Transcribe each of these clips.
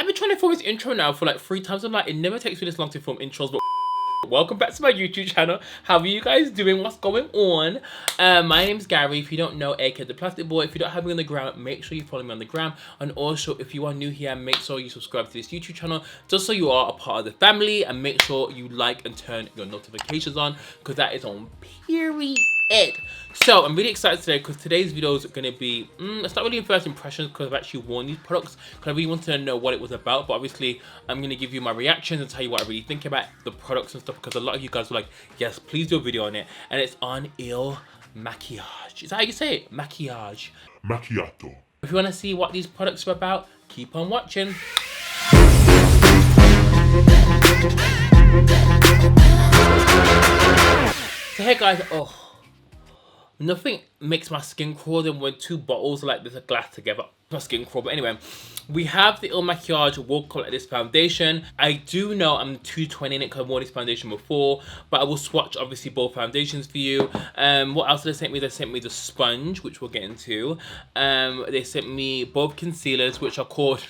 I've been trying to film this intro now for like 3 times. I'm like, it never takes me this long to film intros, but welcome back to my YouTube channel. How are you guys doing? What's going on? My name's Gary. If you don't know, aka the Plastic Boy. If you don't have me on the gram, make sure you follow me on the gram. And also, if you are new here, make sure you subscribe to this YouTube channel just so you are a part of the family. And make sure you like and turn your notifications on because that is on period. So I'm really excited today because today's video is going to be it's not really first impressions because I've actually worn these products because I really wanted to know what it was about. But obviously I'm going to give you my reactions and tell you what I really think about the products and stuff, because a lot of you guys were like, yes, please do a video on it. And it's on IL Makiage. Is that how you say it? Makiage. Macchiato. If you want to see what these products are about, keep on watching. So hey guys, nothing makes my skin crawl than when 2 bottles like this are glass together. My skin crawl. But anyway, we have the IL Makiage Walk Up Like This foundation. I do know I'm 220 in it because I've worn this foundation before, but I will swatch obviously both foundations for you. What else did they sent me? They sent me the sponge, which we'll get into. They sent me both concealers, which are called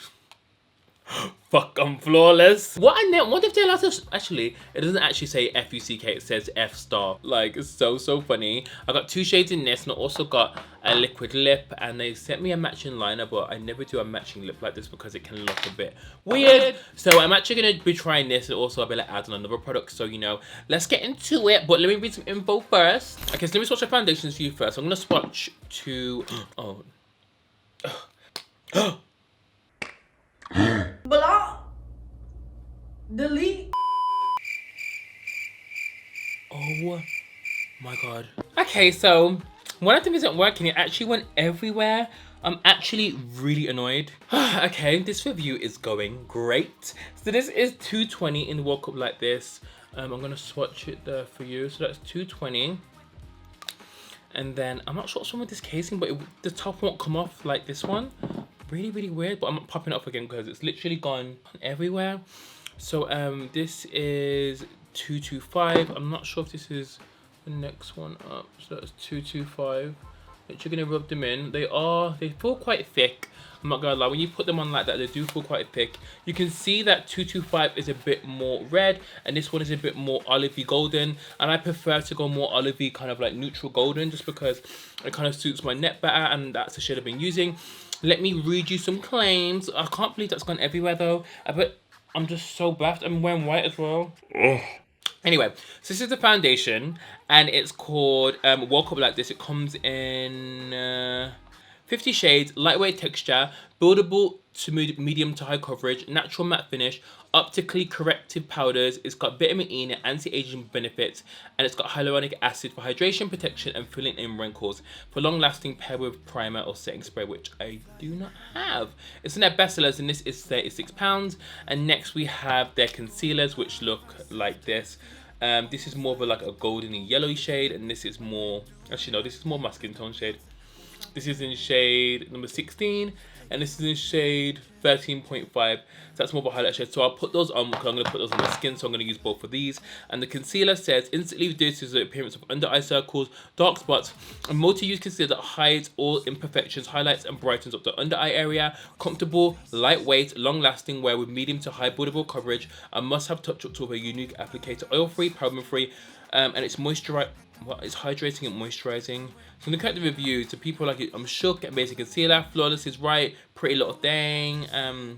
Fuck, I'm flawless. What if they allowed us? Actually, it doesn't actually say F-U-C-K, it says F***. Like, it's so funny. I got 2 shades in this, and I also got a liquid lip, and they sent me a matching liner, but I never do a matching lip like this because it can look a bit weird. So I'm actually gonna be trying this, and also I'll be like adding another product. So you know, let's get into it. But let me read some info first. Okay, so let me swatch the foundations for you first. I'm gonna swatch to Block. Delete. Oh my god. Okay, so one of them isn't working. It actually went everywhere. I'm actually really annoyed. Okay, this review is going great. So this is 220 in the Walk Up Like This. I'm gonna swatch it there for you. So that's 220. And then I'm not sure what's wrong with this casing, but the top won't come off like this one. Really weird, but I'm not popping it up again because it's literally gone everywhere. So this is 225. I'm not sure if this is the next one up. So that's 225. Literally gonna rub them in. They feel quite thick. I'm not gonna lie, when you put them on like that, they do feel quite thick. You can see that 225 is a bit more red and this one is a bit more olivey golden, and I prefer to go more olivey, kind of like neutral golden, just because it kind of suits my neck better, and that's the shade I've been using. Let me read you some claims. I can't believe that's gone everywhere though. But I'm just so baffed. I'm wearing white as well. Ugh. Anyway, so this is the foundation, and it's called Walk Up Like This. It comes in 50 shades, lightweight texture, buildable to medium to high coverage, natural matte finish, optically corrective powders. It's got vitamin E and anti-aging benefits, and it's got hyaluronic acid for hydration, protection, and filling in wrinkles. For long-lasting, pair with primer or setting spray, which I do not have. It's in their bestsellers, and this is £36. And next we have their concealers, which look like this. This is more of like a golden yellowy shade, and this is more, actually no, this is more my skin tone shade. This is in shade number 16, and this is in shade 13.5. So that's more of a highlight shade. So I'll put those on because I'm going to put those on my skin. So I'm going to use both of these. And the concealer says instantly reduces the appearance of under eye circles, dark spots, a multi-use concealer that hides all imperfections, highlights and brightens up the under eye area. Comfortable, lightweight, long-lasting wear with medium to high buildable coverage. A must-have touch-up tool with a unique applicator, oil-free, paraben-free, and it's moisturize. Well, it's hydrating and moisturizing. So look at the reviews. The people like it. I'm shook at basic concealer. Flawless is right. Pretty little thing.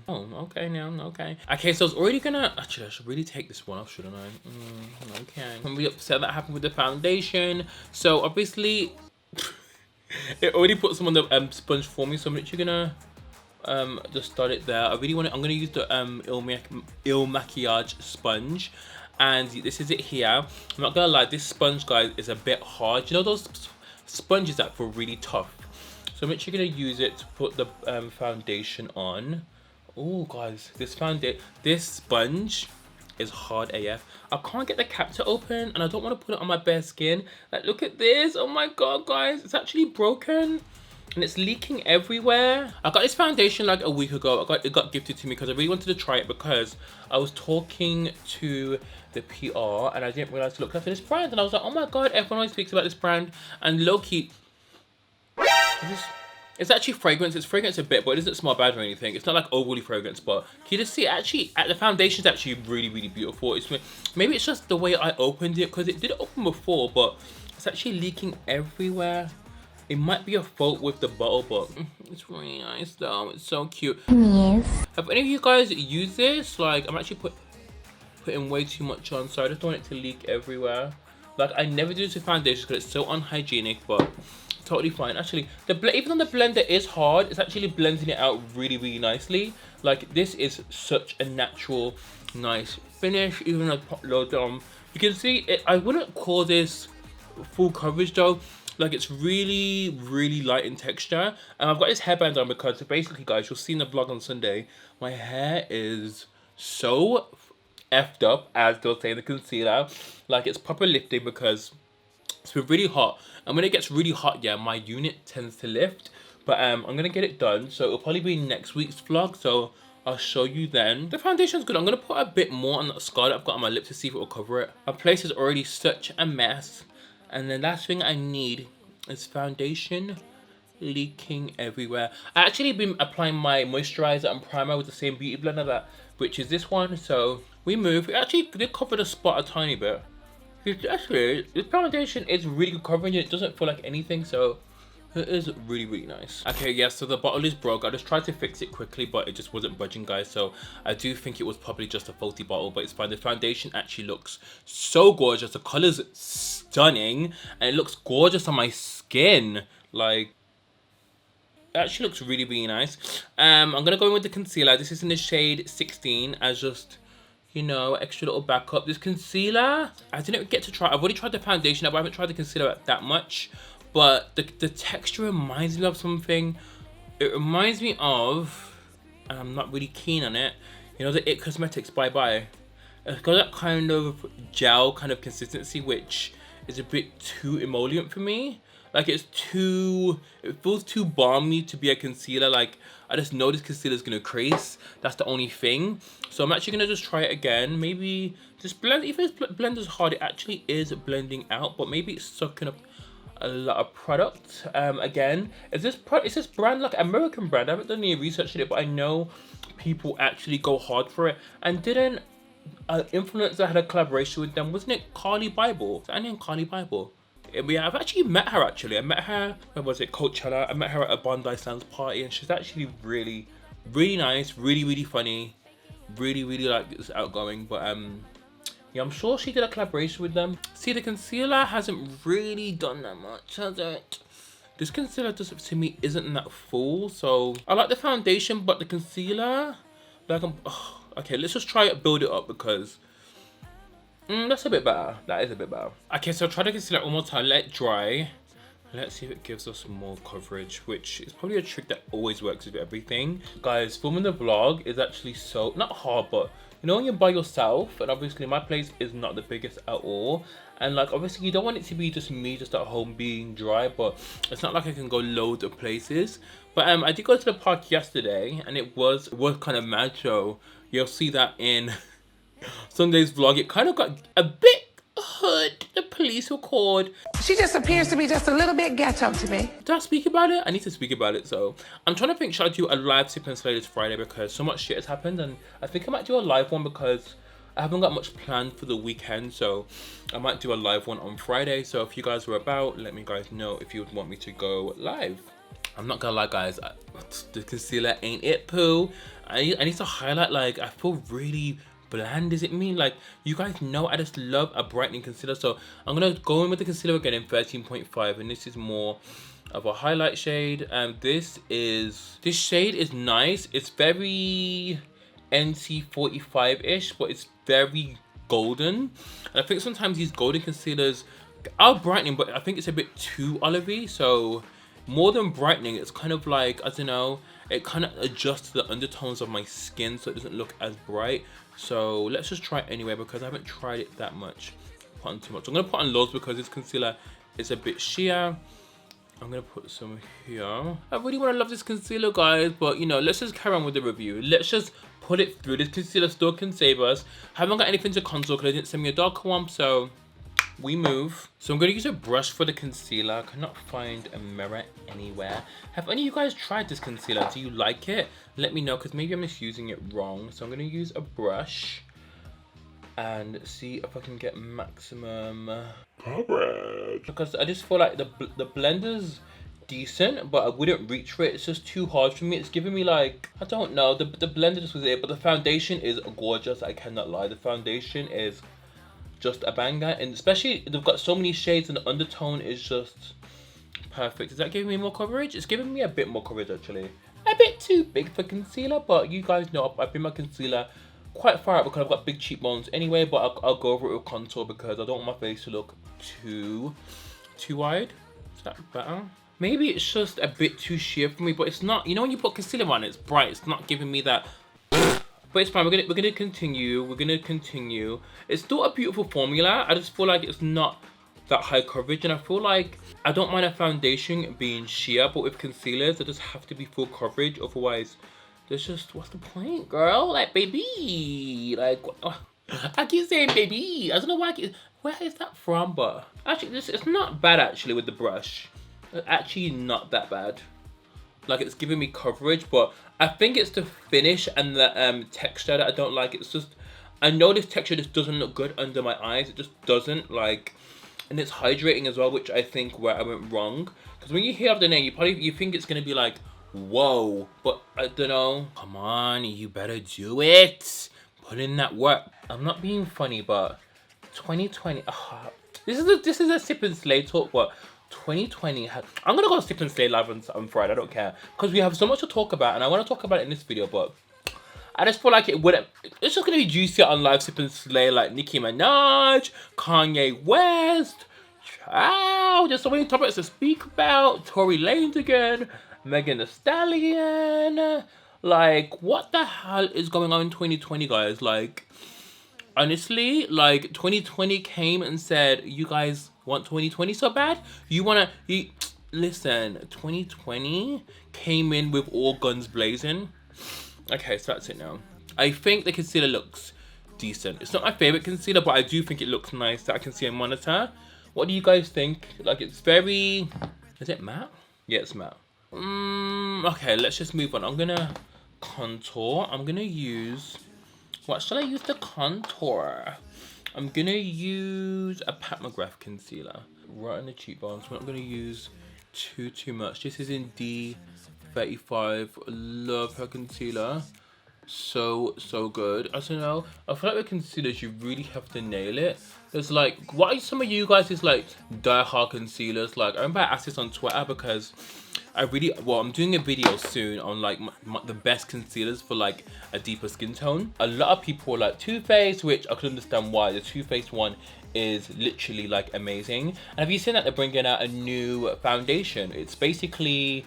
Oh, okay now. Okay. Okay, so I was already gonna. Actually, I should really take this one off, shouldn't I? Okay. I'm really upset that happened with the foundation. So obviously, it already put some on the sponge for me. So I'm literally gonna just start it there. I really want to. I'm gonna use the IL Makiage sponge. And this is it here. I'm not gonna lie, this sponge, guys, is a bit hard. You know those sponges that feel really tough? So I'm actually gonna use it to put the foundation on. Oh, guys, this sponge is hard AF. I can't get the cap to open, and I don't want to put it on my bare skin. Like, look at this. Oh my god, guys, it's actually broken. And it's leaking everywhere. I got this foundation like a week ago. It got gifted to me because I really wanted to try it, because I was talking to the PR and I didn't realize to look after this brand, and I was like, oh my god, everyone always speaks about this brand. And low-key, It's actually fragrance. It's fragrance a bit, but it doesn't smell bad or anything. It's not like overly fragrance, but can you just see actually the foundation's actually really, really beautiful. It's maybe it's just the way I opened it because it did open before, but it's actually leaking everywhere. It might be a fault with the bottle, but it's really nice though. It's so cute. Yes. Have any of you guys used this? Like, I'm actually putting way too much on, so I just don't want it to leak everywhere. Like, I never do this with foundations because it's so unhygienic, but totally fine. Actually, even though the blender is hard, it's actually blending it out really, really nicely. Like, this is such a natural, nice finish. Even though I put loads on, you can see it. I wouldn't call this full coverage though. Like, it's really, really light in texture. And I've got this hairband on because basically, guys, you'll see in the vlog on Sunday, my hair is so effed up, as they'll say in the concealer. Like, it's proper lifting because it's been really hot, and when it gets really hot, yeah, my unit tends to lift. But I'm gonna get it done, so it'll probably be next week's vlog, so I'll show you then. The foundation's good. I'm gonna put a bit more on that scar that I've got on my lip to see if it will cover it. My place is already such a mess, and the last thing I need is foundation leaking everywhere. I actually been applying my moisturizer and primer with the same beauty blender which is this one. So we move. It actually did cover the spot a tiny bit. Actually, this foundation is really good covering it. It doesn't feel like anything, so it is really, really nice. Okay, yeah, so the bottle is broke. I just tried to fix it quickly, but it just wasn't budging, guys. So I do think it was probably just a faulty bottle, but it's fine. The foundation actually looks so gorgeous. The color's stunning, and it looks gorgeous on my skin. Like, it actually looks really, really nice. I'm gonna go in with the concealer. This is in the shade 16 as just, you know, extra little backup. This concealer, I didn't get to try. I've already tried the foundation, but I haven't tried the concealer that much. But the texture reminds me of something. It reminds me of, and I'm not really keen on it, you know, the It Cosmetics Bye Bye. It's got that kind of gel kind of consistency, which is a bit too emollient for me. Like, it feels too balmy to be a concealer. Like, I just know this concealer is gonna crease. That's the only thing. So I'm actually gonna just try it again. Maybe just blend. If this blender's hard, it actually is blending out, but maybe it's sucking up a lot of product. Again, is this brand like American brand? I haven't done any research on it, but I know people actually go hard for it. And didn't influencer had a collaboration with them? Wasn't it Carly Bible? Is that her name, Carly Bible? Yeah, I've actually met her actually. I met her, where was it, Coachella? I met her at a Bondi Sands party, and she's actually really, really nice, really, really funny, really, really like outgoing. But yeah, I'm sure she did a collaboration with them. See, the concealer hasn't really done that much, has it? This concealer just to me isn't that full. So I like the foundation, but the concealer, like, okay, let's just try it, build it up, because that's a bit better. That is a bit better. Okay, so I'll try to concealer one more time, let it dry. Let's see if it gives us more coverage, which is probably a trick that always works with everything. Guys, filming the vlog is actually so, not hard, but you know when you're by yourself, and obviously my place is not the biggest at all. And like, obviously you don't want it to be just me just at home being dry, but it's not like I can go loads of places. But I did go to the park yesterday, and it was kind of mad, so you'll see that in Sunday's vlog. It kind of got a bit hood. The police were called. She just appears to be just a little bit ghetto to me. Did I speak about it? I need to speak about it. So I'm trying to think, should I do a live Sip and Slay this Friday, because so much shit has happened, and I think I might do a live one because I haven't got much planned for the weekend. So I might do a live one on Friday. So if you guys were about, let me guys know if you would want me to go live. I'm not gonna lie, guys, the concealer ain't it, poo. I need to highlight. Like, I feel really bland. Is it me? Like, you guys know I just love a brightening concealer, so I'm gonna go in with the concealer again in 13.5, and this is more of a highlight shade. This shade is nice. It's very NC45-ish, but it's very golden, and I think sometimes these golden concealers are brightening, but I think it's a bit too olivey. So more than brightening, it's kind of like, I don't know, it kind of adjusts the undertones of my skin so it doesn't look as bright. So let's just try it anyway, because I haven't tried it that much. Put on too much. I'm gonna put on loads because this concealer is a bit sheer. I'm gonna put some here. I really want to love this concealer, guys, but you know, let's just carry on with the review. Let's just put it through. This concealer still can save us. I haven't got anything to contour because they didn't send me a darker one, so we move. So I'm gonna use a brush for the concealer. I cannot find a mirror anywhere. Have any of you guys tried this concealer? Do you like it? Let me know, because maybe I'm just using it wrong. So I'm gonna use a brush and see if I can get maximum coverage. Because I just feel like the blender's decent, but I wouldn't reach for it. It's just too hard for me. It's giving me like, I don't know, the blender just was it, but the foundation is gorgeous. I cannot lie. The foundation is just a banger, and especially they've got so many shades and the undertone is just perfect. Is that giving me more coverage? It's giving me a bit more coverage actually. A bit too big for concealer, but you guys know I bring my concealer quite far out because I've got big cheekbones anyway, but I'll go over it with contour because I don't want my face to look too wide. Is that better? Maybe it's just a bit too sheer for me, but it's not. You know when you put concealer on, it's bright. It's not giving me that. But it's fine. We're gonna continue. We're gonna continue. It's still a beautiful formula. I just feel like it's not that high coverage, and I feel like I don't mind a foundation being sheer, but with concealers, they just have to be full coverage. Otherwise, there's just, what's the point, girl? Like, baby, like, I keep saying baby. I don't know why. Where is that from? But actually, it's not bad actually with the brush. It's actually not that bad. Like, it's giving me coverage, but I think it's the finish and the texture that I don't like. It's just, I know this texture just doesn't look good under my eyes. It just doesn't, like, and it's hydrating as well, which I think where I went wrong. Because when you hear of the name, you think it's gonna be like, whoa, but I don't know. Come on, you better do it. Put in that work. I'm not being funny, but 2020. This is a sip and slay talk, but 2020 had. I'm gonna go sip and slay live on Friday. I don't care because we have so much to talk about, and I want to talk about it in this video, but I just feel like it wouldn't. It's just gonna be juicy on live sip and slay, like Nicki Minaj, Kanye West. Wow, there's so many topics to speak about. Tory Lanez again. Megan Thee Stallion. Like, what the hell is going on in 2020, guys? Like, honestly, like, 2020 came and said, you guys want 2020 so bad? Listen, 2020 came in with all guns blazing. Okay, so that's it now. I think the concealer looks decent. It's not my favorite concealer, but I do think it looks nice that I can see a monitor. What do you guys think? Like, it's very... Is it matte? Yeah, it's matte. Okay, let's just move on. I'm gonna contour. I'm gonna use, what shall I use to contour? I'm gonna use a Pat McGrath concealer right on the cheekbones. We're not gonna use too much. This is in D35. Love her concealer. So good. I don't know. I feel like with concealers, you really have to nail it. There's like, what are some of you guys is like die-hard concealers? Like, I remember I asked this on Twitter because I'm doing a video soon on like the best concealers for like a deeper skin tone. A lot of people are like Too Faced, which I could understand why. The Too Faced one is literally like amazing. And have you seen that they're bringing out a new foundation? It's basically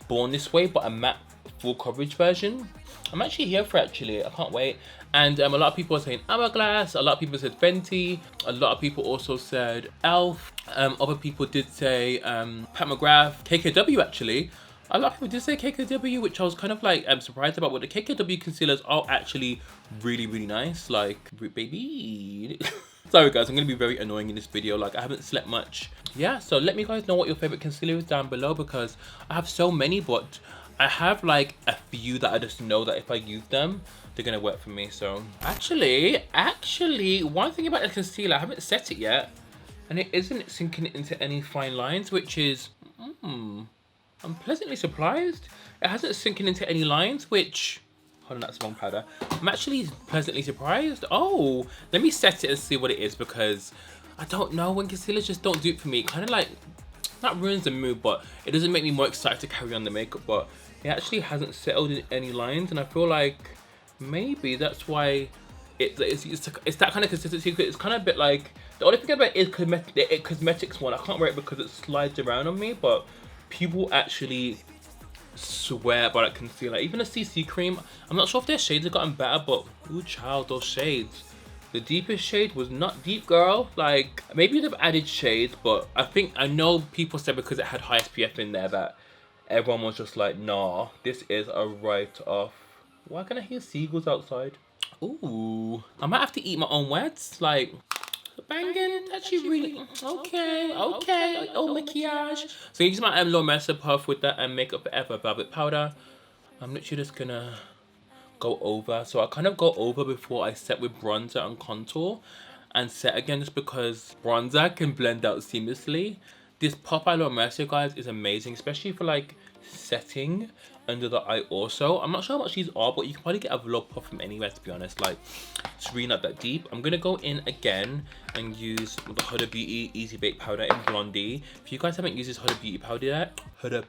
Born This Way, but a matte full coverage version. I'm actually here for it, actually. I can't wait. And a lot of people are saying Hourglass. A lot of people said Fenty. A lot of people also said e.l.f. Other people did say Pat McGrath, KKW actually. A lot of people did say KKW, which I was kind of like surprised about. But the KKW concealers are actually really nice. Like, baby. Sorry guys, I'm going to be very annoying in this video. Like, I haven't slept much. Yeah, so let me guys know what your favorite concealer is down below, because I have so many, but I have like a few that I just know that if I use them, they're gonna work for me. So actually, one thing about the concealer, I haven't set it yet, and it isn't sinking into any fine lines, which is, I'm pleasantly surprised. It hasn't sinking into any lines, which, hold on, that's wrong powder. I'm actually pleasantly surprised. Oh, let me set it and see what it is, because I don't know, when concealers just don't do it for me. It kind of like, not ruins the mood, but it doesn't make me more excited to carry on the makeup. But it actually hasn't settled in any lines, and I feel like maybe that's why it's that kind of consistency. It's kind of a bit like, the only thing about it is the cosmetics one. I can't wear it because it slides around on me, but people actually swear by that concealer. Even a CC cream, I'm not sure if their shades have gotten better, but ooh child, those shades. The deepest shade was not deep, girl. Like, maybe they've added shades, but I know people said because it had high SPF in there that everyone was just like, nah, this is a write-off. Why can I hear seagulls outside? Ooh, I might have to eat my own words. Like, Banging, actually really, okay, IL Makiage. So you use my Laura Mercier puff with that Makeup Forever Velvet Powder. I'm literally just gonna go over. So I kind of go over before I set with bronzer and contour and set again, just because bronzer can blend out seamlessly. This pop by Laura Mercier, guys, is amazing, especially for like setting under the eye also. I'm not sure how much these are, but you can probably get a vlog puff from anywhere, to be honest. Like, it's really not that deep. I'm gonna go in again and use the Huda Beauty Easy Bake Powder in Blondie. If you guys haven't used this Huda Beauty powder yet, Huda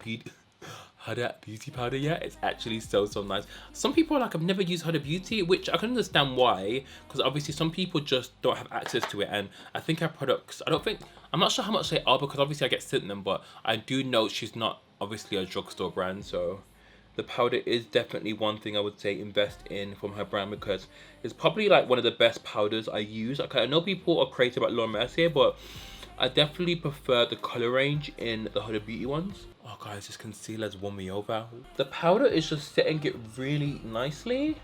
Beauty powder yet, it's actually so nice. Some people are like, I've never used Huda Beauty, which I can understand why, because obviously some people just don't have access to it. And I think her products, I'm not sure how much they are, because obviously I get sent them, but I do know she's not obviously a drugstore brand. So the powder is definitely one thing I would say invest in from her brand, because it's probably like one of the best powders I use. Like, I know people are crazy about Laura Mercier, but I definitely prefer the color range in the Huda Beauty ones. Oh guys, this concealer's won me over. The powder is just setting it really nicely.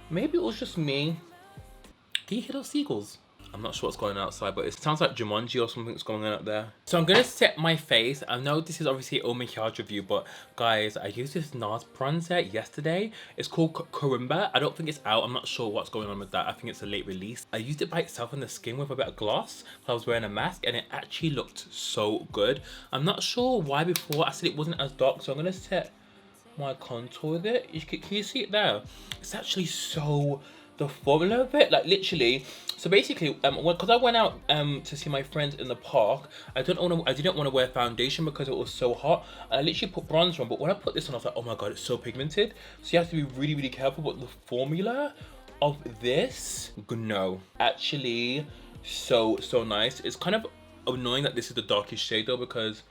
Maybe it was just me. Can you hear those seagulls? I'm not sure what's going on outside, but it sounds like Jumanji or something's going on up there. So I'm gonna set my face. I know this is obviously IL Makiage review, but guys, I used this NARS bronzer yesterday. It's called Karimba. I don't think it's out. I'm not sure what's going on with that. I think it's a late release. I used it by itself on the skin with a bit of gloss. I was wearing a mask and it actually looked so good. I'm not sure why before I said it wasn't as dark, so I'm gonna set my contour with it. Can you see it there? It's actually so, the formula of it, like literally. So basically, because I went out to see my friends in the park, I didn't want to wear foundation because it was so hot. I literally put bronzer on, but when I put this on, I was like, oh my god, it's so pigmented. So you have to be really careful. But the formula of this, no, actually so nice. It's kind of annoying that this is the darkest shade though, because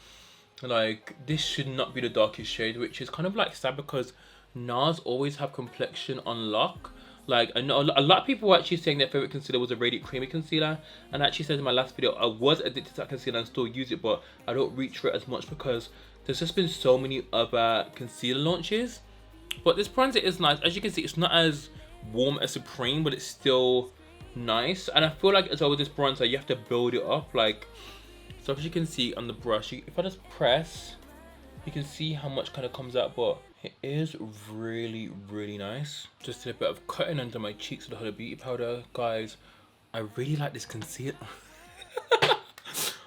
like this should not be the darkest shade, which is kind of like sad, because NARS always have complexion on lock. Like, I know a lot of people were actually saying their favorite concealer was a Radiant Creamy concealer, and I actually said in my last video I was addicted to that concealer and still use it, but I don't reach for it as much because there's just been so many other concealer launches. But this bronzer is nice. As you can see, it's not as warm as Supreme, but it's still nice. And I feel like as well with this bronzer, you have to build it up. Like, so as you can see on the brush, if I just press, you can see how much kind of comes out, but it is really nice. Just did a bit of cutting under my cheeks with the Huda Beauty powder. Guys, I really like this concealer.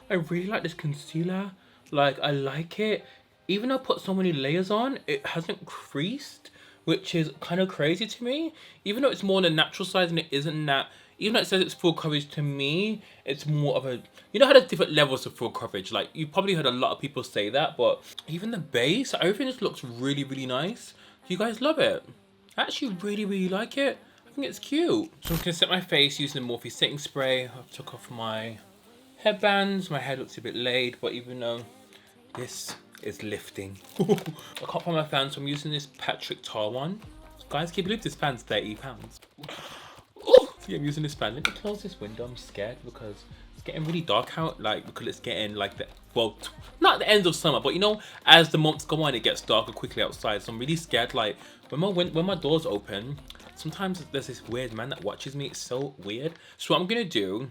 I really like this concealer. Like, I like it. Even though I put so many layers on, it hasn't creased, which is kind of crazy to me. Even though it's more on the natural side and it isn't that. Even though it says it's full coverage, to me, it's more of a, you know how there's different levels of full coverage? Like, you've probably heard a lot of people say that, but even the base, everything just looks really nice. You guys love it? I actually really like it. I think it's cute. So I'm gonna set my face using the Morphe setting spray. I took off my headbands. My hair looks a bit laid, but even though this is lifting. I can't find my fan, so I'm using this Patrick Tar one. Guys, can you believe this fan's £30? Yeah, I'm using this fan. Let me close this window. I'm scared because it's getting really dark out. Like, because it's getting like the, well, not the end of summer, but you know, as the months go on, it gets darker quickly outside. So I'm really scared. Like, when my doors open, sometimes there's this weird man that watches me. It's so weird. So what I'm gonna do,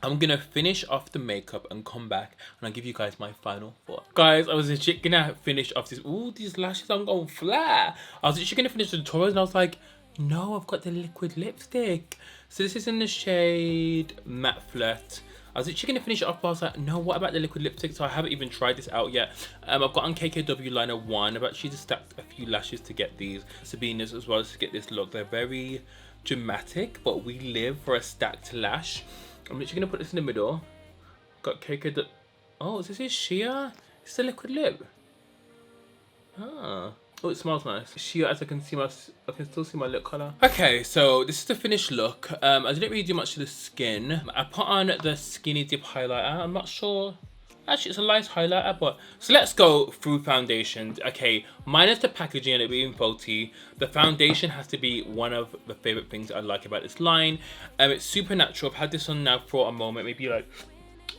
I'm gonna finish off the makeup and come back and I'll give you guys my final thought. Guys, I was legit gonna finish off this. Ooh, these lashes are gonna fly. I was literally gonna finish the tutorials and I was like, no, I've got the liquid lipstick. So this is in the shade Matte Flirt. I was literally gonna finish it off, but I was like, no, what about the liquid lipstick? So I haven't even tried this out yet. I've got on KKW Liner 1. I've actually just stacked a few lashes to get these. Sabinas as well to get this look. They're very dramatic, but we live for a stacked lash. I'm literally gonna put this in the middle. Got KKW. Oh, is this sheer? It's the liquid lip. Ah. Oh, it smells nice. Sheer, as I can see, I can still see my lip color. Okay, so this is the finished look. I didn't really do much to the skin. I put on the Skinny Dip highlighter. I'm not sure. Actually, it's a nice highlighter, but so let's go through foundations. Okay, minus the packaging and it being faulty, the foundation has to be one of the favorite things I like about this line. It's super natural. I've had this on now for a moment, maybe like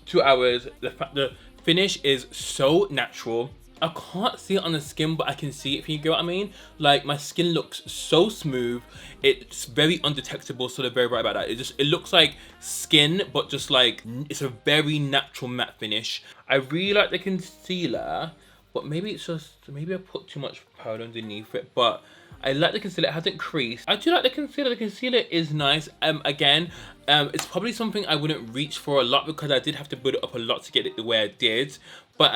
2 hours. The finish is so natural. I can't see it on the skin, but I can see it, if you get what I mean. Like, my skin looks so smooth. It's very undetectable, so they're very right about that. It looks like skin, but just like, it's a very natural matte finish. I really like the concealer, but maybe it's just, maybe I put too much powder underneath it, but I like the concealer. It hasn't creased. I do like the concealer. The concealer is nice. Again, it's probably something I wouldn't reach for a lot because I did have to build it up a lot to get it where it did. But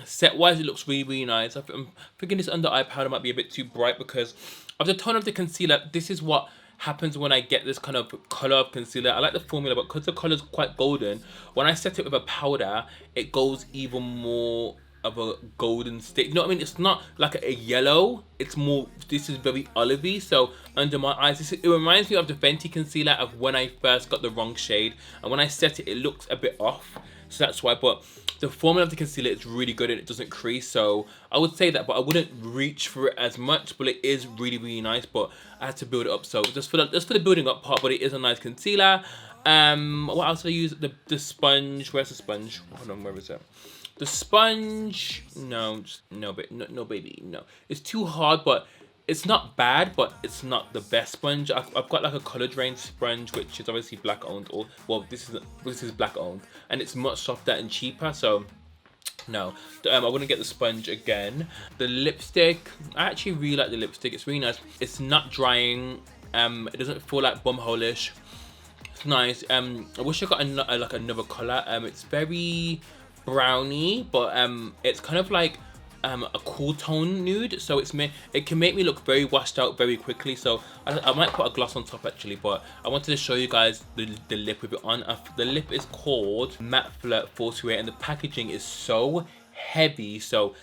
set wise, it looks really, really nice. I'm thinking this under eye powder might be a bit too bright because of the tone of the concealer. This is what happens when I get this kind of color of concealer. I like the formula, but because the color is quite golden, when I set it with a powder, it goes even more of a golden stick. You know what I mean? It's not like a yellow. It's more, this is very olivey. So under my eyes, it reminds me of the Fenty concealer of when I first got the wrong shade. And when I set it, it looks a bit off. So that's why, but the formula of the concealer is really good and it doesn't crease. So I would say that, but I wouldn't reach for it as much, but it is really, really nice. But I had to build it up. So just for the building up part, but it is a nice concealer. What else did I use? The sponge. Where's the sponge? Hold on, where is it? The sponge, no, no, baby, no. It's too hard, but it's not bad, but it's not the best sponge. I've got like a colored range sponge, which is obviously black owned, or well, this is black owned, and it's much softer and cheaper. So no, I wouldn't get the sponge again. The lipstick, I actually really like the lipstick. It's really nice. It's not drying. It doesn't feel like bumhole-ish. It's nice. I wish I got like another color. It's very browny, but it's kind of like a cool tone nude, so it can make me look very washed out very quickly. So I might put a gloss on top actually, but I wanted to show you guys the lip with it on. The lip is called Matte Flirt 428 and the packaging is so heavy, so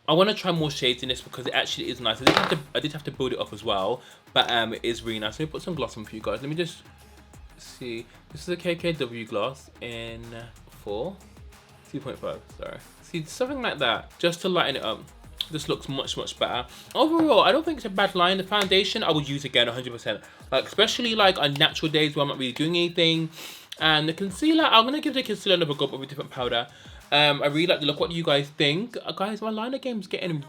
I want to try more shades in this because it actually is nice. I did have to build it up as well, but it is really nice. Let me put some gloss on for you guys. Let me just see. This is a KKW gloss in 2.5, sorry. See, something like that, just to lighten it up. This looks much, much better. Overall, I don't think it's a bad line. The foundation, I would use again 100%. Like, especially like on natural days where I'm not really doing anything. And the concealer, I'm going to give the concealer another go, but with a different powder. I really like the look. What do you guys think? Guys, my liner game's getting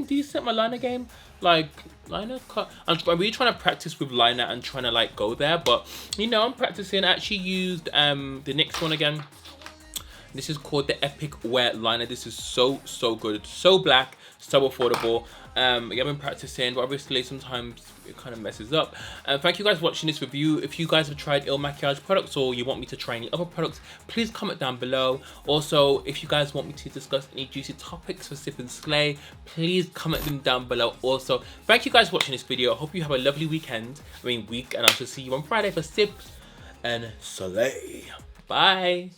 decent, my liner game. Like, liner cut. I'm really trying to practice with liner and trying to like go there. But, you know, I'm practicing. I actually used the NYX one again. This is called the Epic Wear Liner. This is so good. So black, so affordable. Yeah, I've been practicing, but obviously sometimes it kind of messes up. Thank you guys for watching this review. If you guys have tried IL Makiage products or you want me to try any other products, please comment down below. Also, if you guys want me to discuss any juicy topics for Sip and Slay, please comment them down below also. Thank you guys for watching this video. I hope you have a lovely week, and I shall see you on Friday for Sip and Slay. Bye.